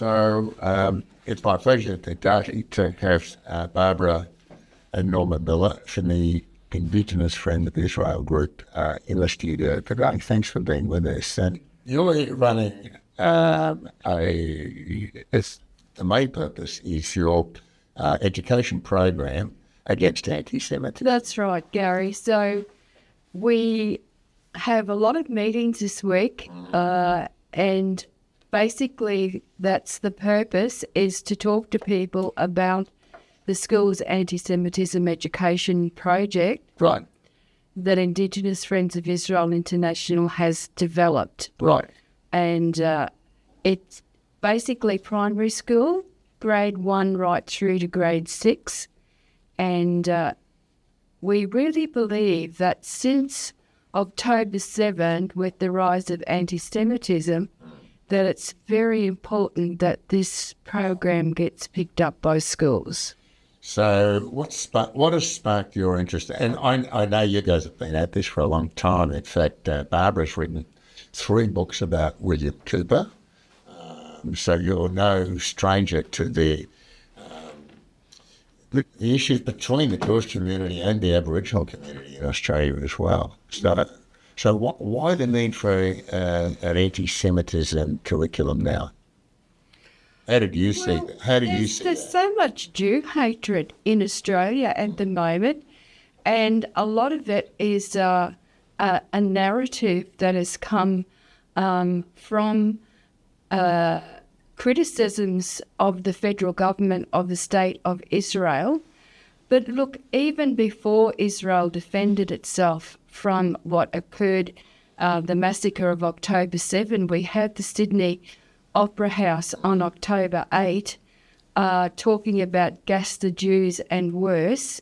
So it's my pleasure today to have Barbara and Norman Miller from the Indigenous Friends of Israel group in the studio today. Thanks for being with us. And you're running the main purpose is your education program against anti-Semitism. That's right, Gary. So we have a lot of meetings this week, and basically that's the purpose, is to talk to people about the school's anti-Semitism education project, Right. that Indigenous Friends of Israel International has developed. Right. And it's basically primary school, grade 1 right through to grade 6. And we really believe that since October 7th, with the rise of anti-Semitism, that it's very important that this program gets picked up by schools. So what has sparked your interest? And I know you guys have been at this for a long time. In fact, Barbara's written 3 books about William Cooper. So you're no stranger to the issues between the Jewish community and the Aboriginal community in Australia as well. So why the need for an anti-Semitism curriculum now? How did you see that? There's so much Jew hatred in Australia at the moment, and a lot of it is a narrative that has come from criticisms of the federal government of the state of Israel. But look, even before Israel defended itself from what occurred, the massacre of October 7, we had the Sydney Opera House on October 8 talking about gas the Jews and worse,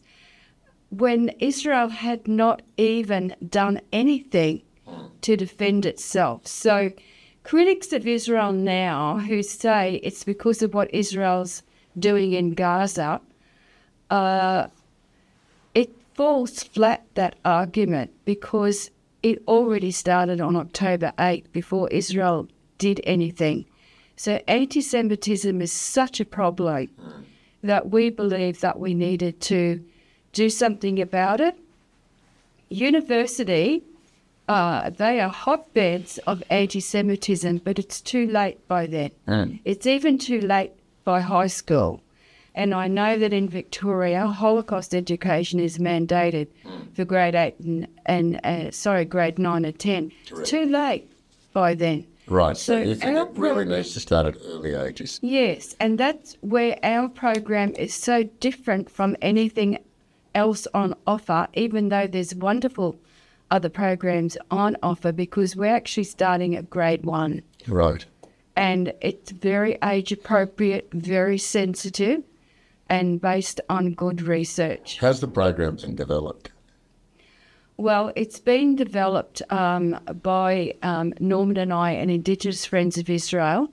when Israel had not even done anything to defend itself. So critics of Israel now who say it's because of what Israel's doing in Gaza, it falls flat, that argument, because it already started on October 8 before Israel did anything. So anti-Semitism is such a problem that we believe that we needed to do something about it. University, they are hotbeds of anti-Semitism, but it's too late by then. It's even too late by high school. And I know that in Victoria, Holocaust education is mandated for grade 8 grade 9 and 10. It's too late by then. Right, so it really needs to start at early ages. Yes, and that's where our program is so different from anything else on offer, even though there's wonderful other programs on offer, because we're actually starting at grade 1. Right. And it's very age appropriate, very sensitive, and based on good research. How's the program been developed? Well, it's been developed by Norman and I and Indigenous Friends of Israel,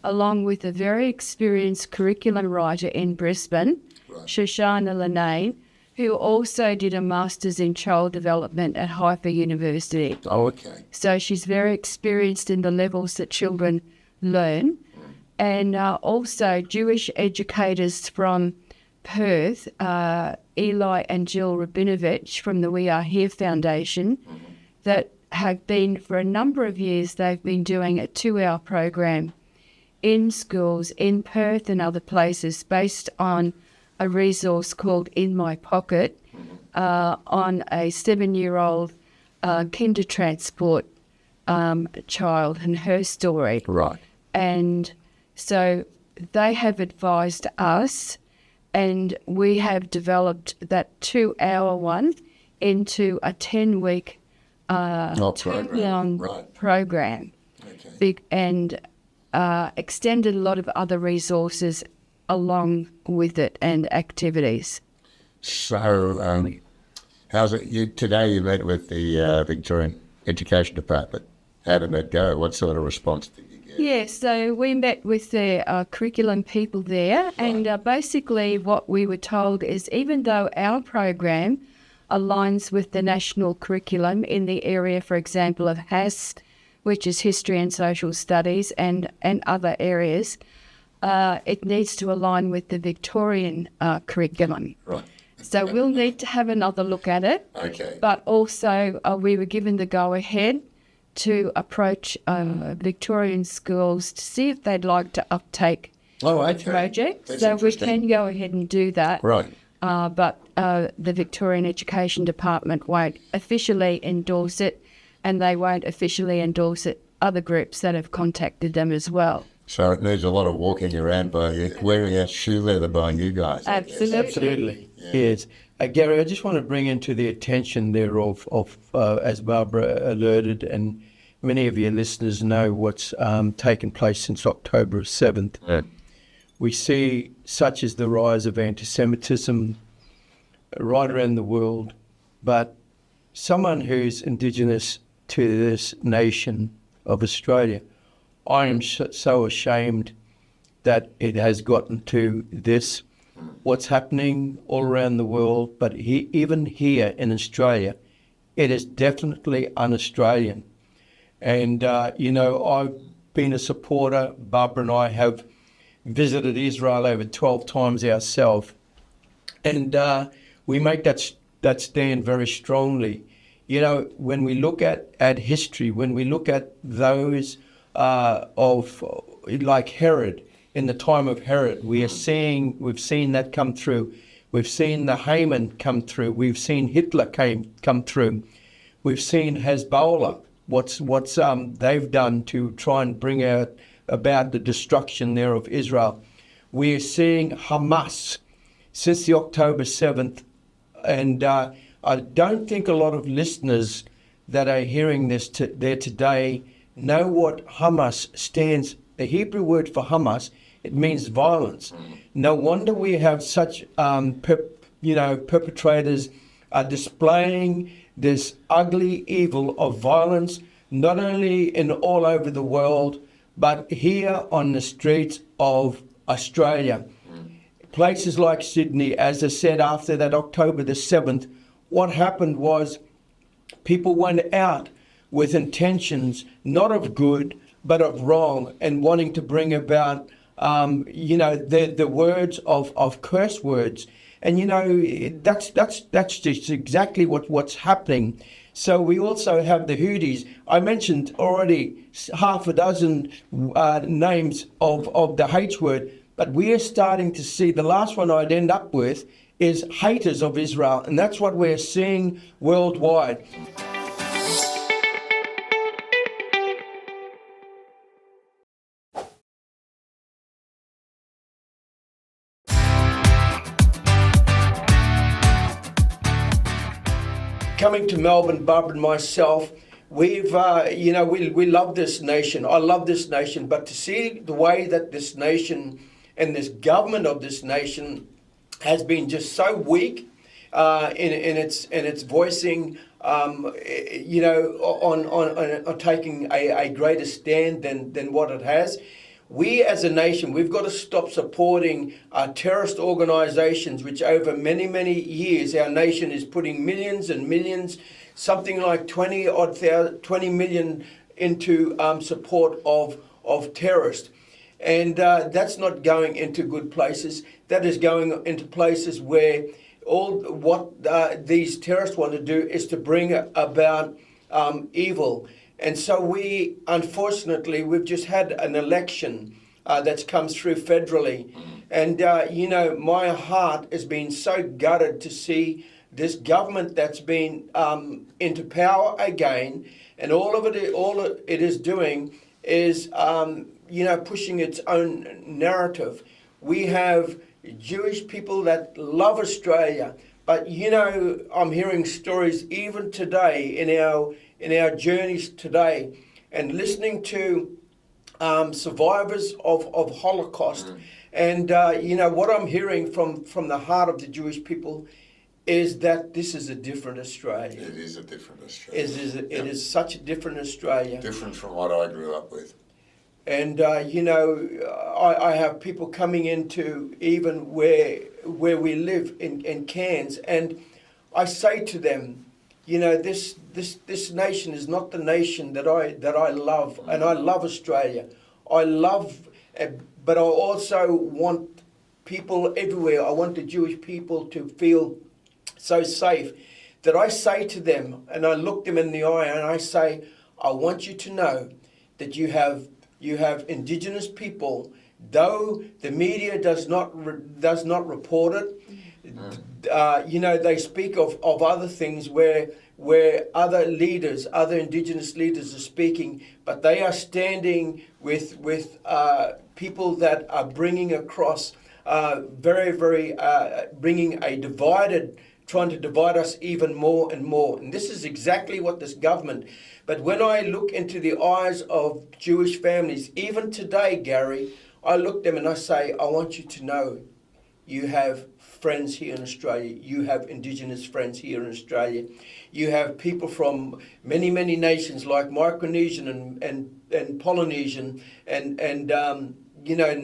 along with a very experienced curriculum writer in Brisbane, Shoshana Linane, who also did a Master's in Child Development at Haifa University. Oh, okay. So she's very experienced in the levels that children learn. And also Jewish educators from Perth, Eli and Jill Rabinovich from the We Are Here Foundation, that have been, for a number of years, they've been doing a 2-hour program in schools in Perth and other places based on a resource called In My Pocket, on a 7-year-old kinder transport child and her story. Right. And so they have advised us, and we have developed that 2-hour one into a 10-week program. Okay. And extended a lot of other resources along with it and activities. So how's it? Today you met with the Victorian Education Department. How did that go? What sort of response did you get? Yeah, so we met with the curriculum people there, and basically what we were told is, even though our program aligns with the national curriculum in the area, for example, of HAS, which is History and Social Studies, and other areas, it needs to align with the Victorian curriculum. Right. So we'll need to have another look at it. Okay. But also we were given the go-ahead to approach Victorian schools to see if they'd like to uptake the project. That's so we interesting. can go ahead and do that. Right. But the Victorian Education Department won't officially endorse it, and they won't officially endorse it. Other groups that have contacted them as well. So it needs a lot of walking around by you, wearing out shoe leather by you guys. Absolutely. Yes. Gary, I just want to bring into the attention there of as Barbara alerted, and many of your listeners know what's taken place since October 7th. Yeah. We see such as the rise of anti-Semitism right around the world, but someone who's Indigenous to this nation of Australia, I am so ashamed that it has gotten to this, what's happening all around the world, but even here in Australia, it is definitely un-Australian. And, I've been a supporter. Barbara and I have visited Israel over 12 times ourselves. And we make that stand very strongly. When we look at history, when we look at those like Herod, in the time of Herod, we've seen that come through. We've seen the Haman come through. We've seen Hitler come through. We've seen Hezbollah, what's they've done to try and bring about the destruction there of Israel. We're seeing Hamas since the October 7th, and I don't think a lot of listeners that are hearing this there today know what Hamas stands. The Hebrew word for Hamas, it means violence. No wonder we have such perpetrators are displaying this ugly evil of violence, not only in all over the world, but here on the streets of Australia. Places like Sydney, as I said, after that October the 7th, what happened was people went out with intentions not of good, but of wrong, and wanting to bring about, the words of curse words. And, that's just exactly what's happening. So we also have the Houthis. I mentioned already half a dozen names of the H word, but we are starting to see, the last one I'd end up with is haters of Israel, and that's what we're seeing worldwide. Coming to Melbourne, Barbara and myself, we've, we love this nation. I love this nation, but to see the way that this nation and this government of this nation has been just so weak in its voicing, on taking a greater stand than what it has. We as a nation, we've got to stop supporting terrorist organisations, which over many, many years, our nation is putting millions and millions, something like 20 million into support of terrorists. And that's not going into good places. That is going into places where all what these terrorists want to do is to bring about evil. And so unfortunately, we've just had an election that's come through federally. And, my heart has been so gutted to see this government that's been into power again. And all it is doing is, pushing its own narrative. We have Jewish people that love Australia. But, I'm hearing stories even today in our journeys today, and listening to survivors of Holocaust. And, what I'm hearing from the heart of the Jewish people is that this is a different Australia. It is a different Australia. It is such a different Australia. Different from what I grew up with. And, I have people coming into even where we live in Cairns, and I say to them, this nation is not the nation that I love, and I love Australia. I love but I also want people everywhere. I want the Jewish people to feel so safe that I say to them, and I look them in the eye and I say, I want you to know that you have Indigenous people, though the media does not report it. They speak of other things where other leaders, other Indigenous leaders are speaking, but they are standing with people that are bringing across bringing trying to divide us even more and more. And this is exactly what this government. But when I look into the eyes of Jewish families, even today, Gary, I look them and I say, I want you to know you have friends here in Australia. You have Indigenous friends here in Australia. You have people from many, many nations like Micronesian and Polynesian and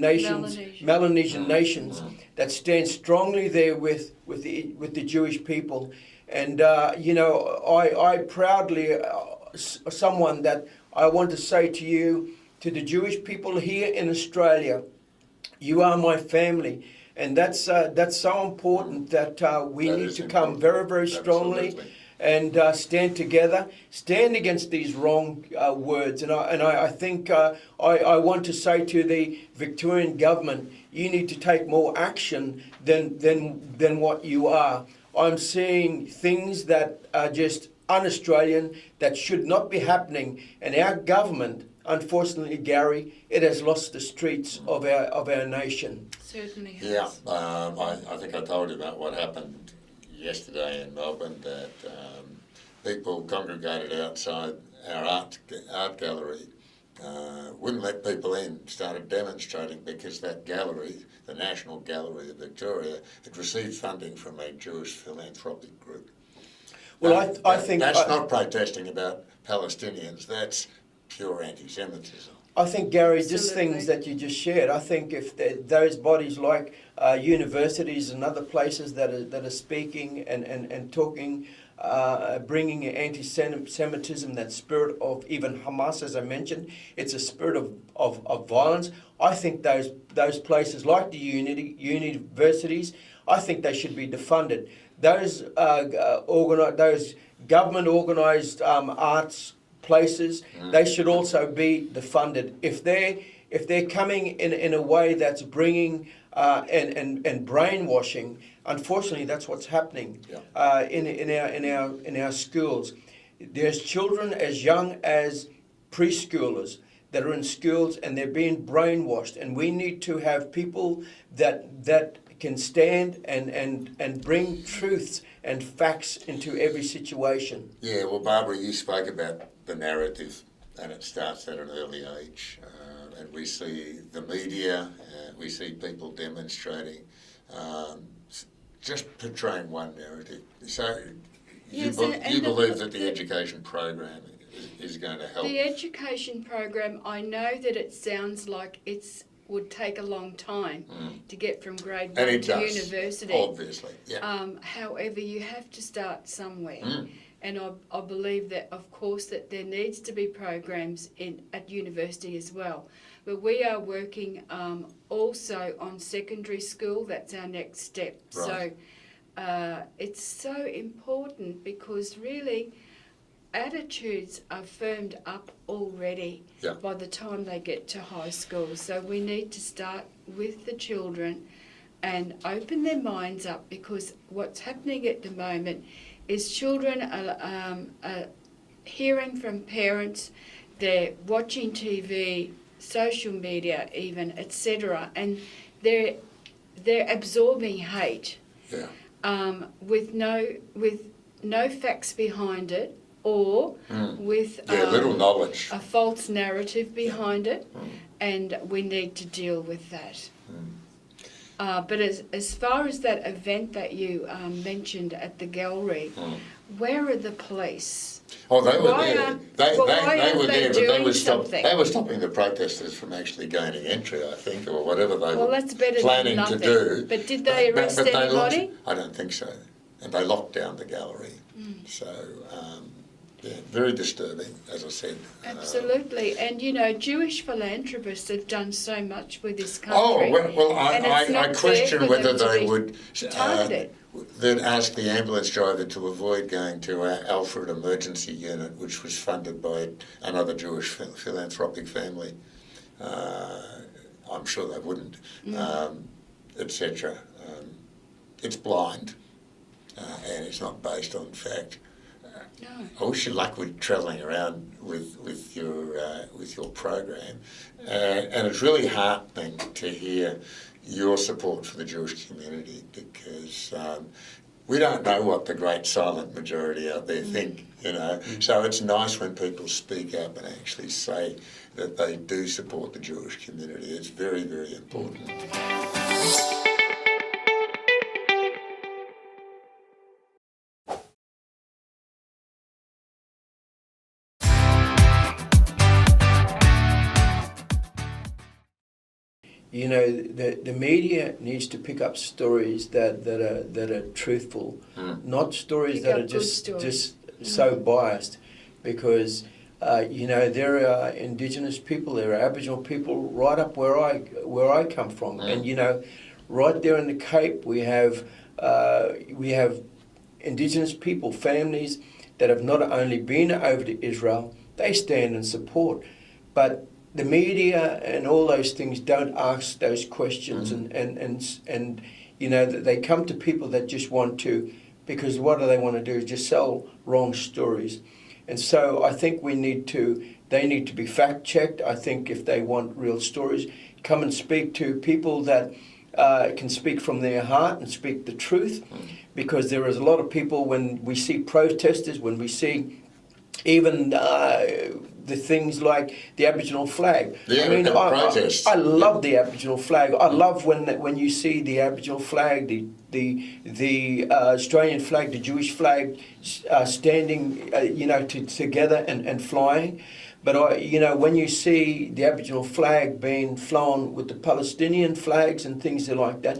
nations, Melanesian nations that stand strongly there with the Jewish people. And I proudly, someone that I want to say to you, to the Jewish people here in Australia, you are my family. And that's so important that we need to come very, very strongly. Absolutely. And stand together, stand against these wrong words. And I think I want to say to the Victorian government, you need to take more action than what you are. I'm seeing things that are just un-Australian, that should not be happening. And our government, unfortunately, Gary, it has lost the streets of our nation. Certainly has. Yeah, I think I told you about what happened yesterday in Melbourne, that people congregated outside our art gallery, wouldn't let people in, started demonstrating because that gallery, the National Gallery of Victoria, had received funding from a Jewish philanthropic group. Well, I think that's not protesting about Palestinians, that's pure anti-Semitism. I think, Gary, just Absolutely. things that you just shared, I think if those bodies like universities and other places that are speaking and talking, bringing anti-Semitism, that spirit of even Hamas, as I mentioned, it's a spirit of violence. I think those places like the universities, I think they should be defunded. Those those government organised arts places, they should also be defunded. If they're coming in a way that's bringing and brainwashing, unfortunately, that's what's happening in our schools. There's children as young as preschoolers that are in schools and they're being brainwashed, and we need to have people that can stand and bring truths and facts into every situation. Yeah, well, Barbara, you spoke about the narrative, and it starts at an early age. And we see the media, we see people demonstrating, just portraying one narrative. So you believe that the education program is going to help? The education program, I know that it sounds like would take a long time to get from grade 1 to university. Obviously, yeah. However, you have to start somewhere. And I believe that, of course, that there needs to be programs at university as well. But we are working also on secondary school. That's our next step. Right. So it's so important because really attitudes are firmed up already by the time they get to high school. So we need to start with the children and open their minds up, because what's happening at the moment is children are hearing from parents, they're watching TV, social media even, etc., and they're absorbing hate with no facts behind it, or with little knowledge, a false narrative behind it, and we need to deal with that. But as far as that event that you mentioned at the gallery, where are the police? Oh, they were there. They were there, but they were stopping the protesters from actually gaining entry, I think, or whatever they were that's better planning than to nothing. do. But did they arrest anybody? I don't think so. And they locked down the gallery. So Yeah, very disturbing, as I said. Absolutely. And, you know, Jewish philanthropists have done so much for this Oh, country. well, and it's I not fair question for whether them to they be would targeted. then ask the ambulance driver to avoid going to our Alfred Emergency Unit, which was funded by another Jewish philanthropic family. I'm sure they wouldn't, etc. It's blind, and it's not based on fact. No. I wish you luck with travelling around with your program, and it's really heartening to hear your support for the Jewish community, because we don't know what the great silent majority out there think, you know. So it's nice when people speak up and actually say that they do support the Jewish community. It's very, very important. You know, the media needs to pick up stories that are truthful, not stories Pick that up are good stories. just so biased, because you know, there are Indigenous people, there are Aboriginal people right up where I come from, and you know, right there in the Cape we have Indigenous people, families that have not only been over to Israel, they stand in support, but the media and all those things don't ask those questions, and you know, they come to people that just want to, because what do they want to do is just sell wrong stories. And so I think they need to be fact checked. I think if they want real stories, come and speak to people that can speak from their heart and speak the truth, because there is a lot of people, when we see protesters, when we see even the things like the Aboriginal flag. Yeah, I mean, protests. I love the Aboriginal flag. I love when you see the Aboriginal flag, the Australian flag, the Jewish flag standing, you know, together and flying. But you know, when you see the Aboriginal flag being flown with the Palestinian flags and things like that,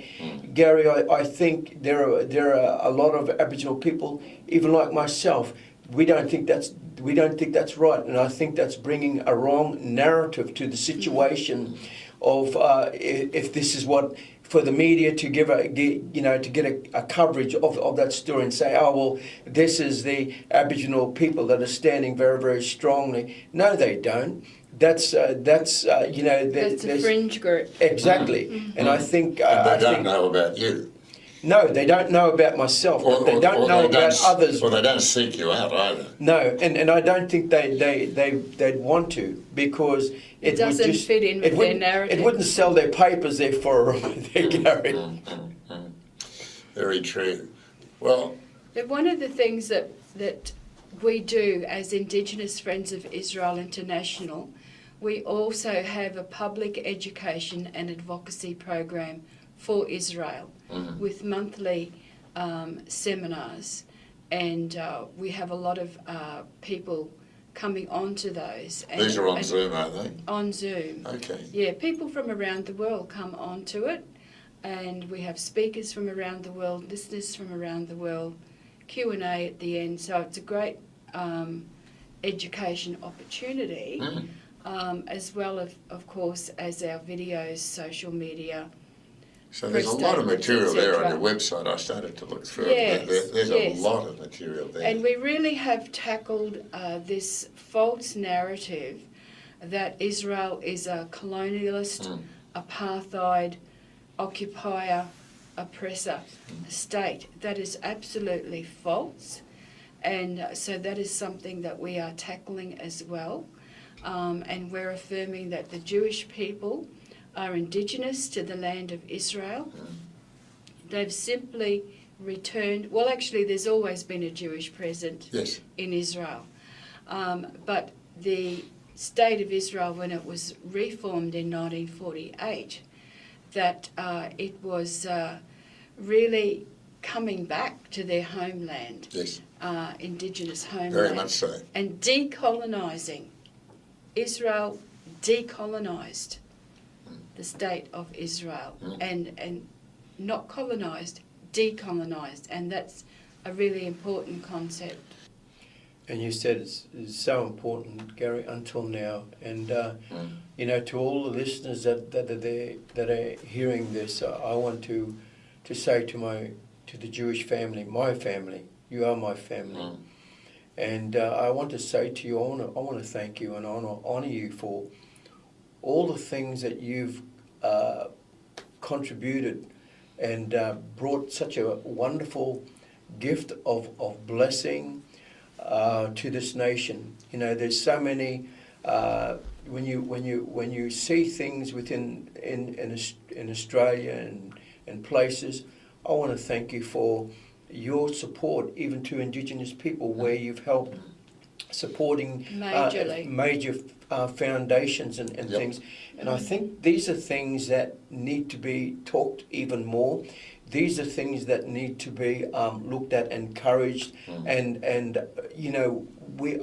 Gary, I think there are a lot of Aboriginal people, even like myself. We don't think that's right, and I think that's bringing a wrong narrative to the situation of if this is what, for the media to get a coverage of that story and say, oh well, this is the Aboriginal people that are standing very, very strongly. No, they don't. That's you know, That's a fringe group. Exactly, and I think And they don't know about you. No, they don't know about myself, but they don't know about others. Or they don't seek you out either. No, and I don't think they'd want to, because It doesn't would just, fit in with their narrative. It wouldn't sell their papers there for their Gary. Very true. Well, But one of the things that we do as Indigenous Friends of Israel International, we also have a public education and advocacy program for Israel with monthly seminars, and we have a lot of people coming onto those. these are on Zoom, aren't they? On Zoom. Okay. Yeah, people from around the world come onto it, and we have speakers from around the world, listeners from around the world, Q&A at the end, so it's a great education opportunity, as well of course as our videos, social media. So there's a lot of material there on etc. your website. I started to look through Yes, it. There's yes. a lot of material there. And we really have tackled this false narrative that Israel is a colonialist, apartheid, occupier, oppressor state. That is absolutely false. And so that is something that we are tackling as well. And we're affirming that the Jewish people are indigenous to the land of Israel. They've simply returned, well actually there's always been a Jewish presence in Israel, but the state of Israel, when it was reformed in 1948, that it was really coming back to their homeland, indigenous homeland. Very much so. And decolonising. Israel decolonised the state of Israel, and not colonised, decolonised, and that's a really important concept. and you said it's so important, Gary, until now. And you know, to all the listeners that are there, that are hearing this, I want to say to the Jewish family, my family, you are my family. And I want to say to you, I want to thank you and honor you for all the things that you've contributed and brought such a wonderful gift of blessing to this nation. You know, there's so many when you see things in Australia and places. I want to thank you for your support, even to Indigenous people, where you've helped supporting major foundations and things. And I think these are things that need to be talked even more. These are things that need to be looked at, encouraged, and you know,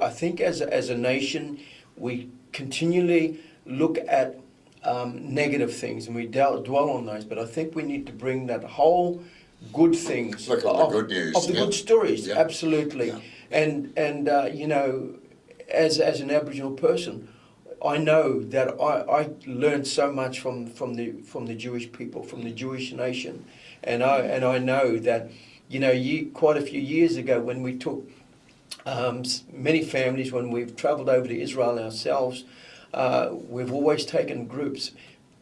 I think as a nation, we continually look at negative things and we dwell on those. But I think we need to bring that whole good things, look at the good news, of the good stories, absolutely. Yeah. And you know, as an Aboriginal person, I know that I learned so much from the Jewish people, from the Jewish nation, and I know that, you know, quite a few years ago when we took many families, when we've travelled over to Israel ourselves, we've always taken groups,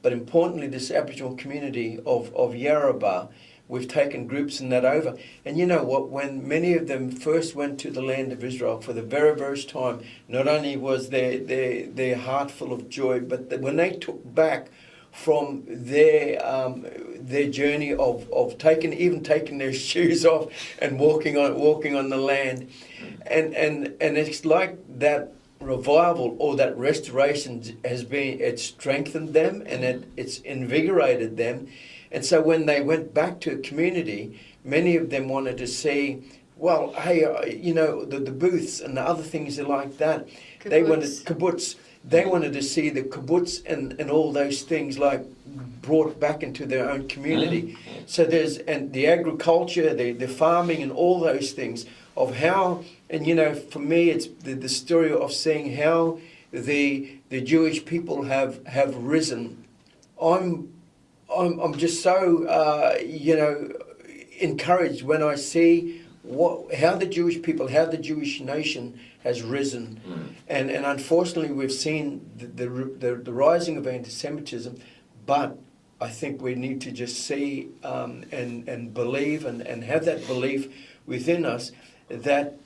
but importantly, this Aboriginal community of Yarrabah. We've taken groups in that over. And you know what, when many of them first went to the land of Israel for the very first time, not only was their heart full of joy, but when they took back from their journey of taking their shoes off and walking on the land, and it's like that revival or that restoration it's strengthened them and it's invigorated them. And so when they went back to a community, many of them wanted to see, well, hey, you know, the booths and the other things like that. Kibbutz. They wanted kibbutz. They wanted to see the kibbutz and all those things like brought back into their own community. So and the agriculture, the farming and all those things of how, and you know, for me, it's the story of seeing how the Jewish people have risen. I'm just so you know, encouraged when I see how the Jewish people, how the Jewish nation has risen, and unfortunately we've seen the rising of anti-Semitism, but I think we need to just see and believe and have that belief within us that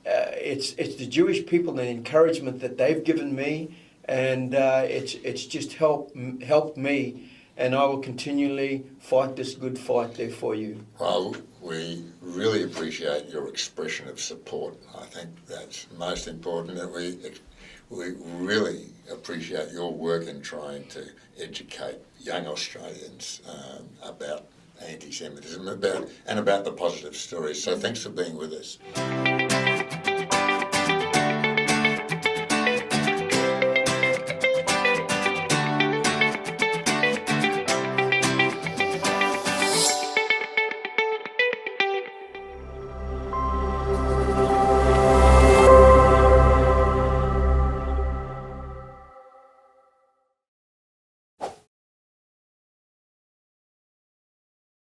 it's the Jewish people and the encouragement that they've given me, and it's just helped me. And I will continually fight this good fight there for you. Well, we really appreciate your expression of support. I think that's most important, that we really appreciate your work in trying to educate young Australians about anti-Semitism and about the positive stories. So thanks for being with us.